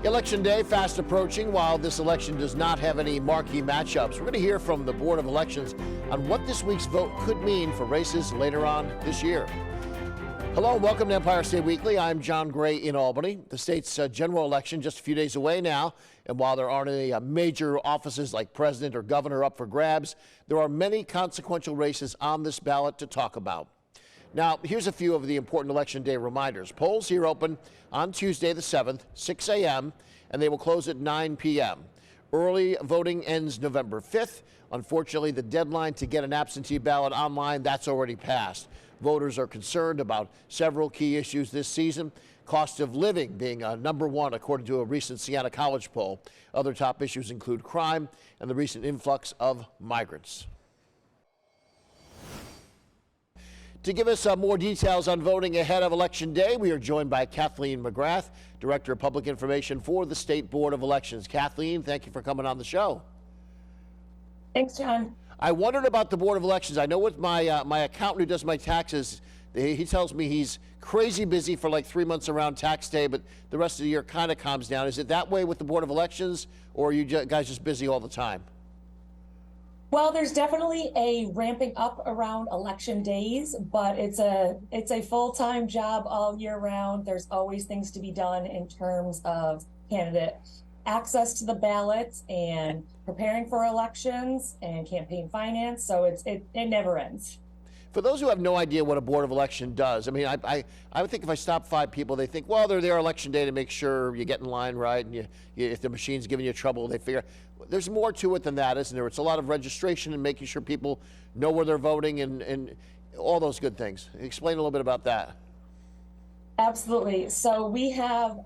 Election day fast approaching. While this election does not have any marquee matchups, we're going to hear from the Board of Elections on what this week's vote could mean for races later on this year. Hello and welcome to Empire State Weekly. I'm John Gray in Albany. The state's general election just a few days away now, and while there aren't any major offices like president or governor up for grabs, there are many consequential races on this ballot to talk about. Now, here's a few of the important Election Day reminders. Polls here open on Tuesday the 7th, 6 a.m., and they will close at 9 p.m. Early voting ends November 5th. Unfortunately, the deadline to get an absentee ballot online, that's already passed. Voters are concerned about several key issues this season. Cost of living being number one, according to a recent Siena College poll. Other top issues include crime and the recent influx of migrants. To give us more details on voting ahead of Election Day, we are joined by Kathleen McGrath, Director of Public Information for the State Board of Elections. Kathleen, thank you for coming on the show. Thanks, John. I wondered about the Board of Elections. I know with my my accountant who does my taxes, he tells me he's crazy busy for like 3 months around tax day, but the rest of the year kind of calms down. Is it that way with the Board of Elections, or are you guys just busy all the time? Well, there's definitely a ramping up around election days, but it's a full-time job all year round. There's always things to be done in terms of candidate access to the ballots and preparing for elections and campaign finance. So it never ends. For those who have no idea what a Board of Election does, I mean, I would think if I stop 5 people, they think, well, they're there election day to make sure you get in line right, and if the machine's giving you trouble, they figure. There's more to it than that, isn't there? It's a lot of registration and making sure people know where they're voting and all those good things. Explain a little bit about that. Absolutely. So we have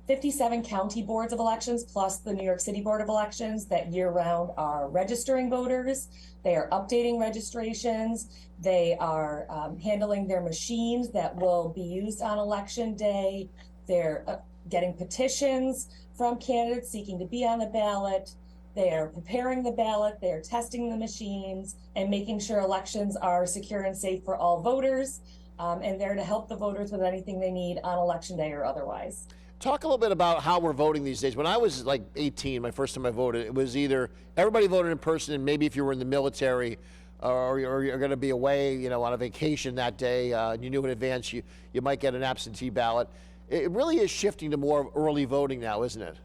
57 county boards of elections plus the New York City Board of Elections that year-round are registering voters. They are updating registrations. They are handling their machines that will be used on Election Day. They're getting petitions from candidates seeking to be on the ballot. They are preparing the ballot. They are testing the machines and making sure elections are secure and safe for all voters. And they're to help the voters with anything they need on Election Day or otherwise. Talk a little bit about how we're voting these days. When I was like 18, my first time I voted, it was either everybody voted in person, and maybe if you were in the military or you're going to be away, on a vacation that day, and you knew in advance you might get an absentee ballot. It really is shifting to more early voting now, isn't it?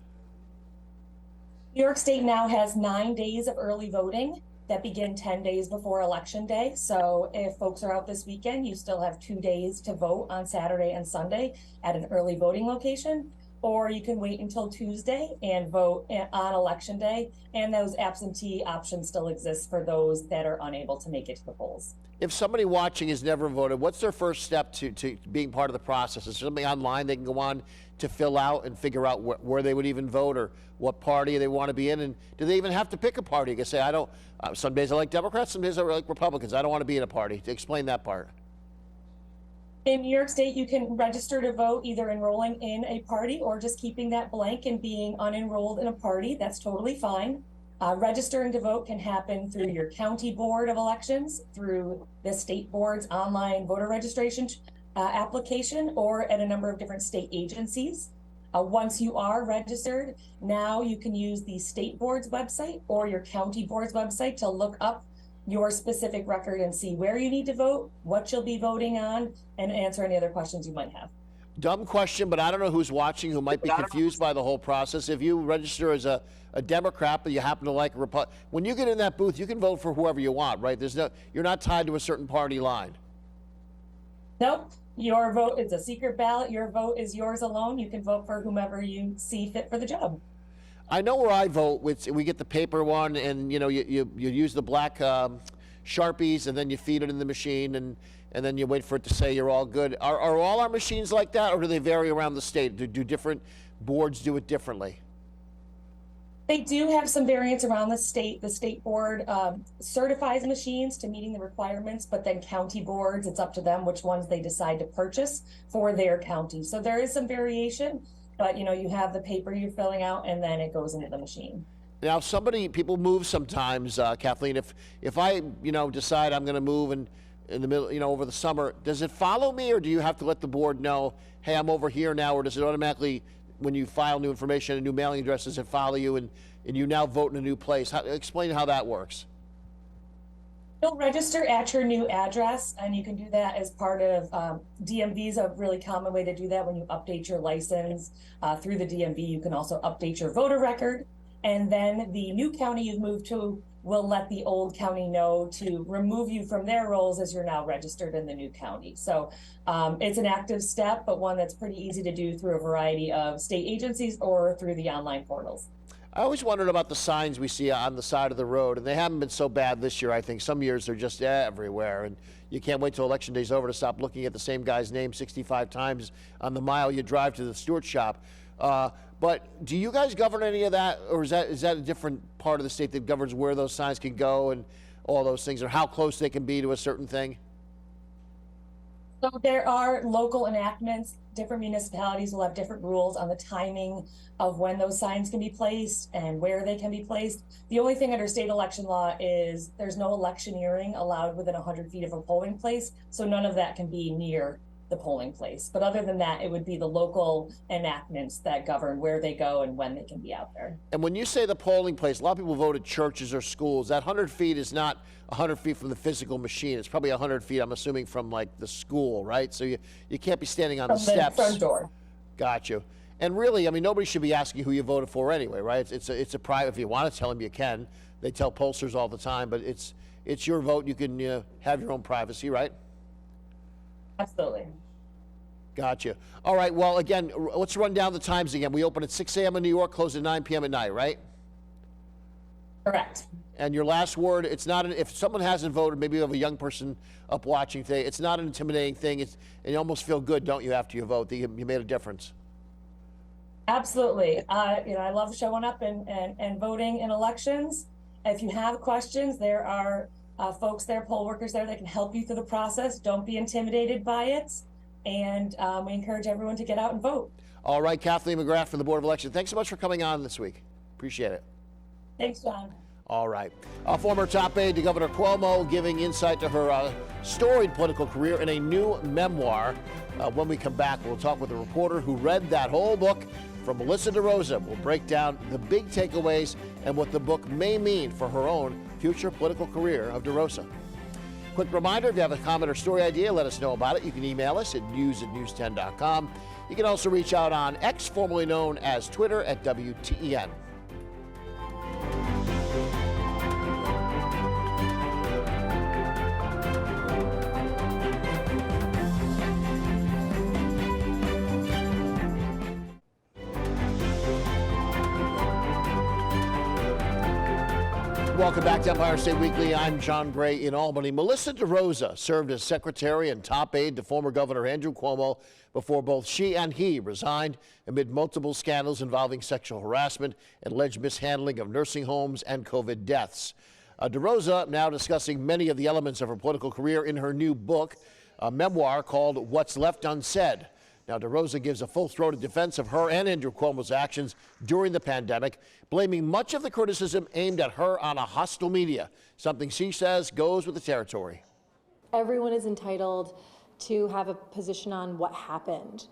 New York State now has 9 days of early voting that begin 10 days before Election Day. So if folks are out this weekend, you still have 2 days to vote on Saturday and Sunday at an early voting location, or you can wait until Tuesday and vote on Election Day. And those absentee options still exist for those that are unable to make it to the polls. If somebody watching has never voted, what's their first step to being part of the process? Is there something online they can go on to fill out and figure out where they would even vote or what party they want to be in? And do they even have to pick a party? You can say, I don't, some days I like Democrats, some days I like Republicans. I don't want to be in a party. To explain that part. In New York State, you can register to vote either enrolling in a party or just keeping that blank and being unenrolled in a party. That's totally fine. Registering to vote can happen through your county board of elections, through the state board's online voter registration application, or at a number of different state agencies. Once you are registered, now you can use the state board's website or your county board's website to look up your specific record and see where you need to vote, what you'll be voting on, and answer any other questions you might have. Dumb question, but I don't know who's watching who might be confused by the whole process. If you register as a Democrat, but you happen to like a Republican, when you get in that booth, you can vote for whoever you want, right? You're not tied to a certain party line. Nope. Your vote is a secret ballot. Your vote is yours alone. You can vote for whomever you see fit for the job. I know where I vote. We get the paper one, and you use the black Sharpies, and then you feed it in the machine, and then you wait for it to say you're all good. Are all our machines like that, or do they vary around the state? Do different boards do it differently? They do have some variance around the state. The state board certifies machines to meeting the requirements, but then county boards, it's up to them which ones they decide to purchase for their county. So there is some variation, but you have the paper you're filling out and then it goes into the machine. Now, people move sometimes, Kathleen. If I, decide I'm going to move in the middle, over the summer, does it follow me, or do you have to let the board know, hey, I'm over here now, or does it automatically when you file new information and new mailing addresses that follow you, and you now vote in a new place. Explain how that works. You'll register at your new address, and you can do that as part of DMV is a really common way to do that. When you update your license through the DMV, you can also update your voter record. And then the new county you've moved to will let the old county know to remove you from their rolls as you're now registered in the new county. So it's an active step, but one that's pretty easy to do through a variety of state agencies or through the online portals. I always wondered about the signs we see on the side of the road, and they haven't been so bad this year. I think some years they're just everywhere, and you can't wait till election day's over to stop looking at the same guy's name 65 times on the mile you drive to the Stewart shop. But do you guys govern any of that, or is that a different part of the state that governs where those signs can go and all those things, or how close they can be to a certain thing? So there are local enactments. Different municipalities will have different rules on the timing of when those signs can be placed and where they can be placed. The only thing under state election law is there's no electioneering allowed within 100 feet of a polling place. So none of that can be near the polling place. But other than that, it would be the local enactments that govern where they go and when they can be out there. And when you say the polling place, a lot of people vote at churches or schools. That 100 feet is not 100 feet from the physical machine. It's probably 100 feet, I'm assuming, from like the school, right? So you can't be standing on the steps. Front door. Got you. And really, I mean, nobody should be asking who you voted for anyway, right? It's a private. If you want to tell them, you can. They tell pollsters all the time, but it's your vote. You can have your own privacy, right? Absolutely. Gotcha. All right. Well, again, let's run down the times again. We open at 6 a.m. in New York, close at 9 p.m. at night, right? Correct. And your last word, it's not, if someone hasn't voted, maybe you have a young person up watching today, it's not an intimidating thing. And you almost feel good, don't you, after you vote, that you made a difference. Absolutely. I love showing up and voting in elections. If you have questions, there are folks there, poll workers there that can help you through the process. Don't be intimidated by it. And we encourage everyone to get out and vote. All right, Kathleen McGrath from the Board of Elections. Thanks so much for coming on this week. Appreciate it. Thanks, John. All right. Former top aide to Governor Cuomo giving insight to her storied political career in a new memoir. When we come back, we'll talk with a reporter who read that whole book from Melissa DeRosa. We'll break down the big takeaways and what the book may mean for her own future political career of DeRosa. Quick reminder, if you have a comment or story idea, let us know about it. You can email us at news@news10.com. You can also reach out on X, formerly known as Twitter, at WTEN. Welcome back to Empire State Weekly. I'm John Gray in Albany. Melissa DeRosa served as secretary and top aide to former Governor Andrew Cuomo before both she and he resigned amid multiple scandals involving sexual harassment and alleged mishandling of nursing homes and COVID deaths. DeRosa now discussing many of the elements of her political career in her new book, a memoir called What's Left Unsaid. Now, DeRosa gives a full-throated defense of her and Andrew Cuomo's actions during the pandemic, blaming much of the criticism aimed at her on a hostile media, something she says goes with the territory. Everyone is entitled to have a position on what happened.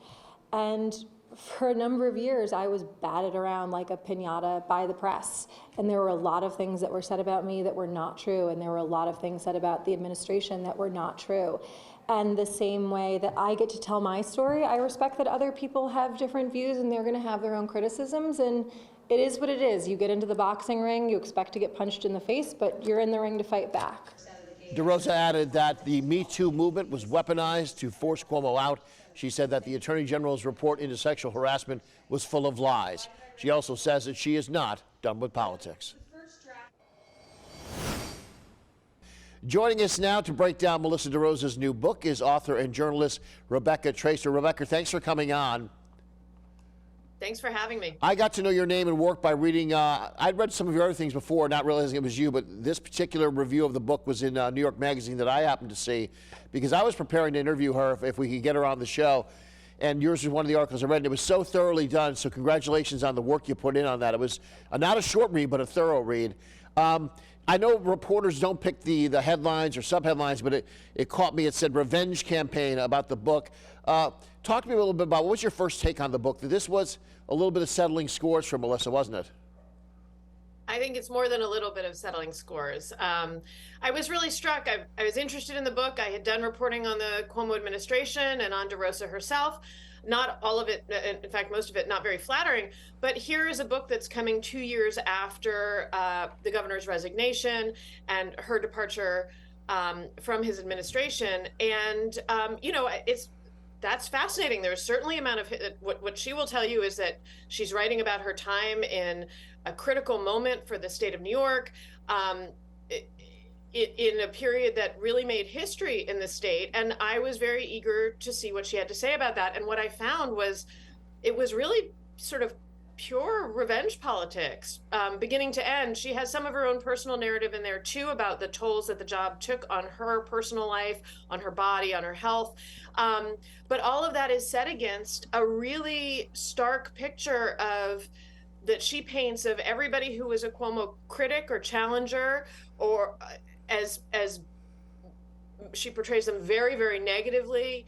And for a number of years, I was batted around like a piñata by the press. And there were a lot of things that were said about me that were not true. And there were a lot of things said about the administration that were not true. And the same way that I get to tell my story, I respect that other people have different views and they're going to have their own criticisms. And it is what it is. You get into the boxing ring, you expect to get punched in the face, but you're in the ring to fight back. DeRosa added that the Me Too movement was weaponized to force Cuomo out. She said that the Attorney General's report into sexual harassment was full of lies. She also says that she is not done with politics. Joining us now to break down Melissa DeRosa's new book is author and journalist Rebecca Traister. Rebecca, thanks for coming on. Thanks for having me. I got to know your name and work by reading, I'd read some of your other things before, not realizing it was you, but this particular review of the book was in New York Magazine that I happened to see because I was preparing to interview her if we could get her on the show. And yours was one of the articles I read, and it was so thoroughly done, so congratulations on the work you put in on that. It was not a short read, but a thorough read. I know reporters don't pick the headlines or subheadlines, but it caught me. It said revenge campaign about the book. Talk to me a little bit about what was your first take on the book? This was a little bit of settling scores for Melissa, wasn't it? I think it's more than a little bit of settling scores. I was really struck. I was interested in the book. I had done reporting on the Cuomo administration and on DeRosa herself. Not all of it, in fact, most of it not very flattering. But here is a book that's coming 2 years after the governor's resignation and her departure from his administration. And, that's fascinating. There's certainly amount of what she will tell you is that she's writing about her time in a critical moment for the state of New York, in a period that really made history in the state. And I was very eager to see what she had to say about that. And what I found was it was really sort of pure revenge politics, beginning to end. She has some of her own personal narrative in there too about the tolls that the job took on her personal life, on her body, on her health. But all of that is set against a really stark picture of that she paints of everybody who was a Cuomo critic or challenger, or as she portrays them very, very negatively.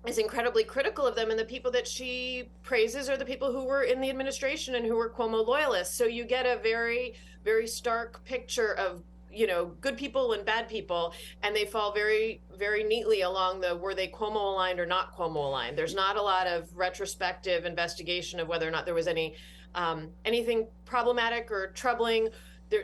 Is incredibly critical of them, and the people that she praises are the people who were in the administration and who were Cuomo loyalists. So you get a very, very stark picture of, good people and bad people, and they fall very, very neatly along the were they Cuomo aligned or not Cuomo aligned. There's not a lot of retrospective investigation of whether or not there was anything problematic or troubling.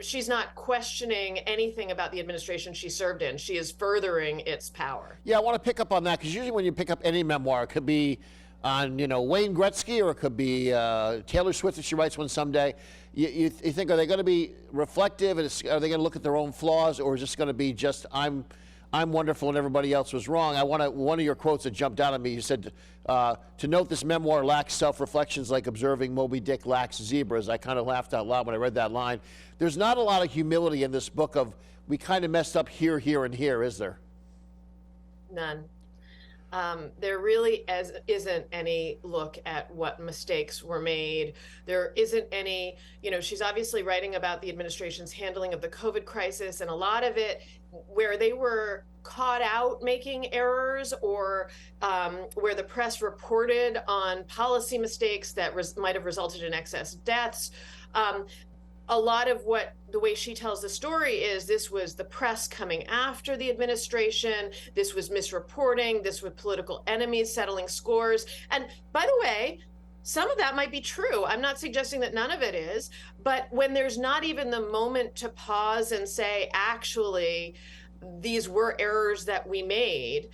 She's not questioning anything about the administration she served in. She is furthering its power. Yeah, I want to pick up on that because usually when you pick up any memoir, it could be on, Wayne Gretzky, or it could be Taylor Swift if she writes one someday. You think, are they going to be reflective? And are they going to look at their own flaws, or is this going to be just I'm wonderful and everybody else was wrong? One of your quotes that jumped out at me. You said to note this memoir lacks self-reflections like observing Moby Dick lacks zebras. I kind of laughed out loud when I read that line. There's not a lot of humility in this book of we kind of messed up here, here, and here, is there? None. There really isn't any look at what mistakes were made. There isn't any, she's obviously writing about the administration's handling of the COVID crisis, and a lot of it where they were caught out making errors, or where the press reported on policy mistakes that might have resulted in excess deaths. A lot of the way she tells the story is this was the press coming after the administration. This was misreporting. This was political enemies settling scores. And by the way, some of that might be true. I'm not suggesting that none of it is, but when there's not even the moment to pause and say, actually, these were errors that we made,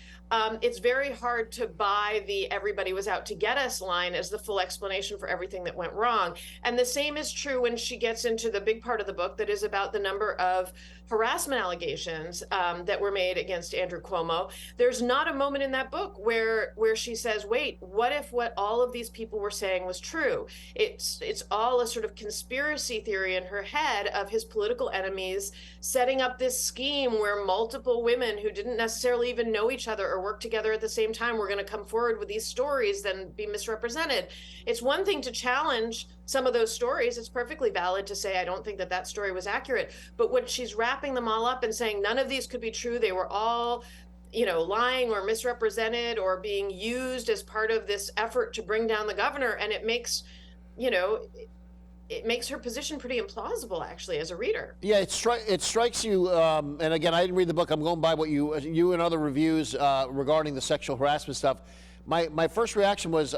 it's very hard to buy the everybody was out to get us line as the full explanation for everything that went wrong. And the same is true when she gets into the big part of the book that is about the number of harassment allegations that were made against Andrew Cuomo. There's not a moment in that book where she says, wait, what if what all of these people were saying was true? It's all a sort of conspiracy theory in her head of his political enemies setting up this scheme where multiple women who didn't necessarily even know each other or work together at the same time were going to come forward with these stories, then be misrepresented. It's one thing to challenge some of those stories. It's perfectly valid to say, I don't think that story was accurate. But when she's wrapping them all up and saying none of these could be true, they were all, lying or misrepresented or being used as part of this effort to bring down the governor. And it makes, it makes her position pretty implausible, actually, as a reader. Yeah, it strikes you, and again, I didn't read the book. I'm going by what you and other reviews regarding the sexual harassment stuff. My first reaction was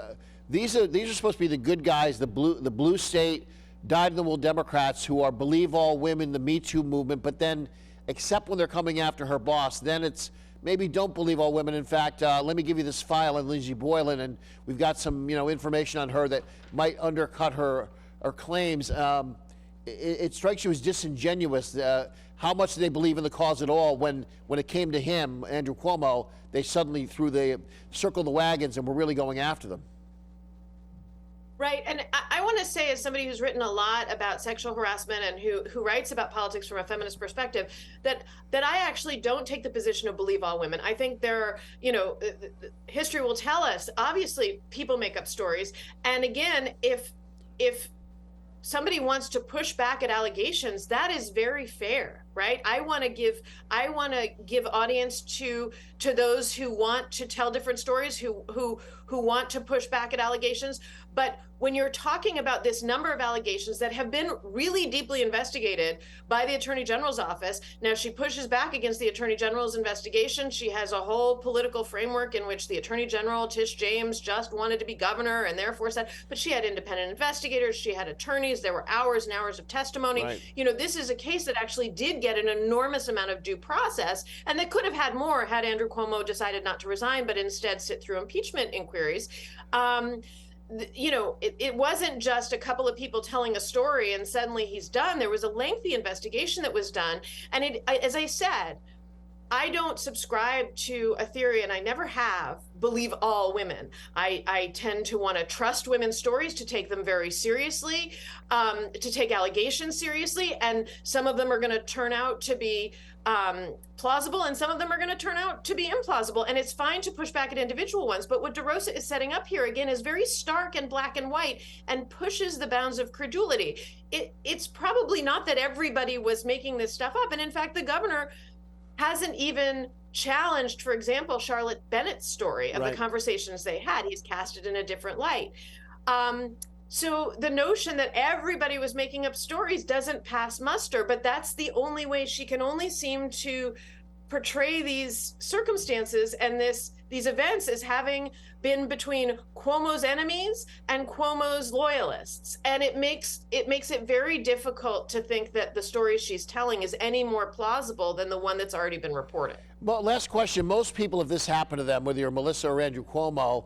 these are supposed to be the good guys, the blue state, dyed-in-the-wool Democrats who are believe all women, the Me Too movement, but then except when they're coming after her boss, then it's maybe don't believe all women. In fact, let me give you this file on Lindsey Boylan, and we've got some information on her that might undercut her claims. It strikes you as disingenuous. How much do they believe in the cause at all when it came to him, Andrew Cuomo, they suddenly circled the wagons and were really going after them? Right. And I want to say, as somebody who's written a lot about sexual harassment and who writes about politics from a feminist perspective, that I actually don't take the position of believe all women. I think history will tell us, obviously, people make up stories. And again, if somebody wants to push back at allegations, that is very fair, right? I want to give audience to those who want to tell different stories, who want to push back at allegations. But when you're talking about this number of allegations that have been really deeply investigated by the Attorney General's office, now she pushes back against the Attorney General's investigation. She has a whole political framework in which the Attorney General, Tish James, just wanted to be governor and therefore said, but she had independent investigators, she had attorneys, there were hours and hours of testimony. Right. You know, this is a case that actually did get an enormous amount of due process, and that could have had more had Andrew Cuomo decided not to resign, but instead sit through impeachment inquiries. You know, it wasn't just a couple of people telling a story and suddenly he's done. There was a lengthy investigation that was done. And as I said, I don't subscribe to a theory, and I never have, believe all women. I tend to want to trust women's stories, to take them very seriously, to take allegations seriously. And some of them are going to turn out to be plausible, and some of them are going to turn out to be implausible. And it's fine to push back at individual ones. But what DeRosa is setting up here, again, is very stark and black and white and pushes the bounds of credulity. It's probably not that everybody was making this stuff up. And in fact, the governor hasn't even challenged, for example, Charlotte Bennett's story of Right. the conversations they had. He's cast it in a different light. So the notion that everybody was making up stories doesn't pass muster, but that's the only way. She can only seem to portray these circumstances and these events as having been between Cuomo's enemies and Cuomo's loyalists. And it makes it very difficult to think that the story she's telling is any more plausible than the one that's already been reported. Well, last question. Most people, if this happened to them, whether you're Melissa or Andrew Cuomo,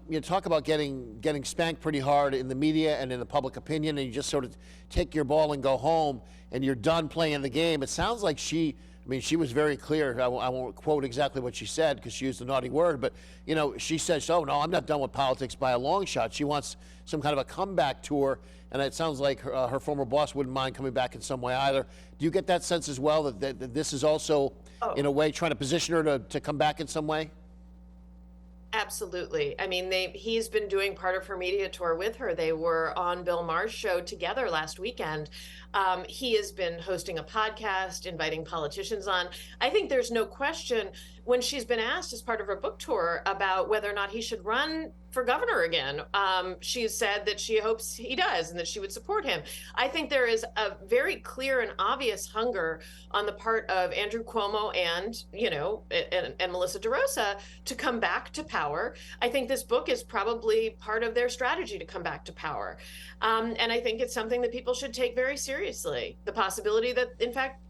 you talk about getting spanked pretty hard in the media and in the public opinion, and you just sort of take your ball and go home, and you're done playing the game. It sounds like she was very clear. I won't quote exactly what she said because she used a naughty word, but you know, she says, "Oh no, I'm not done with politics by a long shot." She wants some kind of a comeback tour, and it sounds like her former boss wouldn't mind coming back in some way either. Do you get that sense as well, that this is also, in a way, trying to position her to come back in some way? Absolutely. I mean, he's been doing part of her media tour with her. They were on Bill Maher's show together last weekend. He has been hosting a podcast, inviting politicians on. I think there's no question when she's been asked as part of her book tour about whether or not he should run for governor again. She said that she hopes he does and that she would support him. I think there is a very clear and obvious hunger on the part of Andrew Cuomo and, you know, and Melissa DeRosa to come back to power. I think this book is probably part of their strategy to come back to power. And I think it's something that people should take very seriously. The possibility that, in fact,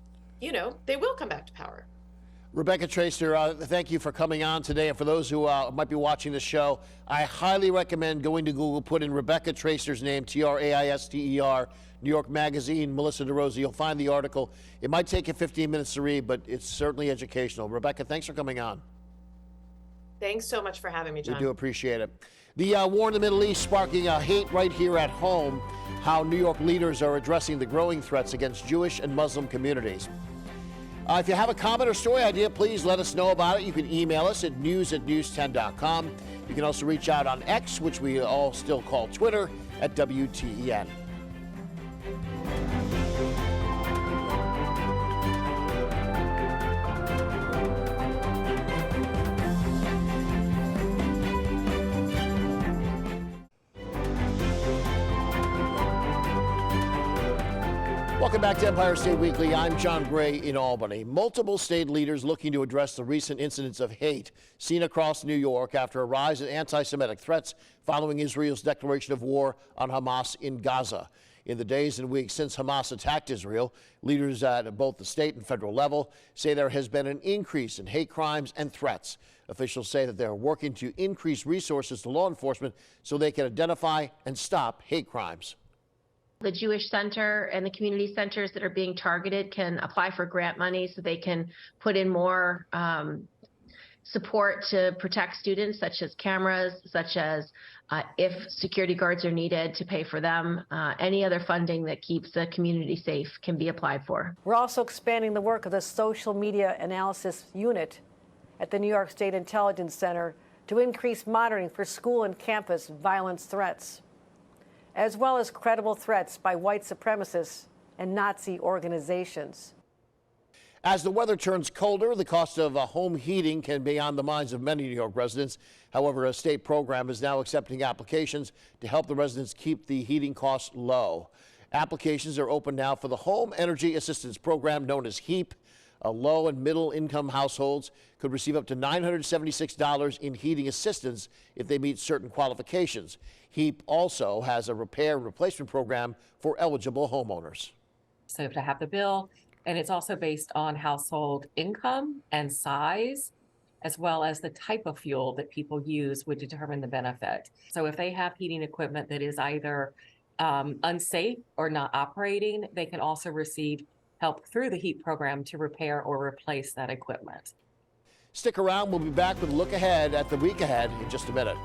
you know, they will come back to power. Rebecca Traister, thank you for coming on today. And for those who might be watching the show, I highly recommend going to Google, put in Rebecca Traister's name, Traister, New York Magazine, Melissa DeRosa. You'll find the article. It might take you 15 minutes to read, but it's certainly educational. Rebecca, thanks for coming on. Thanks so much for having me, John. We do appreciate it. The war in the Middle East sparking hate right here at home, how New York leaders are addressing the growing threats against Jewish and Muslim communities. If you have a comment or story idea, please let us know about it. You can email us at news@news10.com. You can also reach out on X, which we all still call Twitter, at WTEN. Welcome back to Empire State Weekly. I'm John Gray in Albany. Multiple state leaders looking to address the recent incidents of hate seen across New York after a rise in anti-Semitic threats following Israel's declaration of war on Hamas in Gaza. In the days and weeks since Hamas attacked Israel, leaders at both the state and federal level say there has been an increase in hate crimes and threats. Officials say that they're working to increase resources to law enforcement so they can identify and stop hate crimes. The Jewish Center and the community centers that are being targeted can apply for grant money so they can put in more support to protect students, such as cameras, such as if security guards are needed, to pay for them. Any other funding that keeps the community safe can be applied for. We're also expanding the work of the Social Media Analysis Unit at the New York State Intelligence Center to increase monitoring for school and campus violence threats. as well as credible threats by white supremacists and Nazi organizations. As the weather turns colder, the cost of home heating can be on the minds of many New York residents. However, a state program is now accepting applications to help the residents keep the heating costs low. Applications are open now for the Home Energy Assistance Program, known as HEAP. Low and middle income households could receive up to $976 in heating assistance if they meet certain qualifications. HEAP also has a repair and replacement program for eligible homeowners. So to have the bill, and it's also based on household income and size, as well as the type of fuel that people use would determine the benefit. So if they have heating equipment that is either unsafe or not operating, they can also receive help through the HEAP program to repair or replace that equipment. Stick around. We'll be back with a look ahead at the week ahead in just a minute.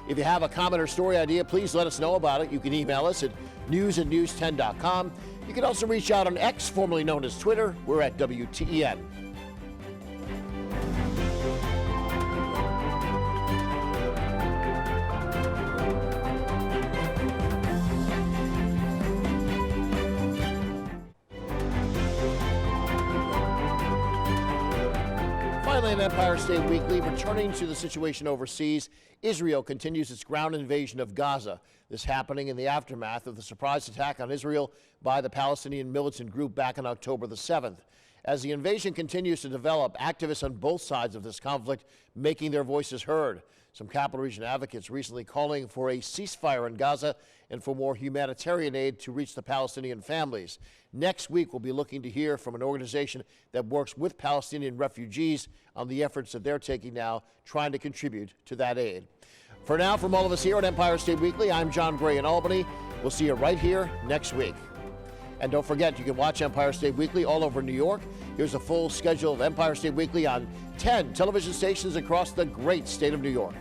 If you have a comment or story idea, please let us know about it. You can email us at news@news10.com. You can also reach out on X, formerly known as Twitter. We're at WTEN. Finally, in Empire State Weekly, returning to the situation overseas, Israel continues its ground invasion of Gaza. This happening in the aftermath of the surprise attack on Israel by the Palestinian militant group back on October the 7th. As the invasion continues to develop, activists on both sides of this conflict making their voices heard. Some Capital Region advocates recently calling for a ceasefire in Gaza and for more humanitarian aid to reach the Palestinian families. Next week, we'll be looking to hear from an organization that works with Palestinian refugees on the efforts that they're taking now, trying to contribute to that aid. For now, from all of us here at Empire State Weekly, I'm John Gray in Albany. We'll see you right here next week. And don't forget, you can watch Empire State Weekly all over New York. Here's a full schedule of Empire State Weekly on 10 television stations across the great state of New York.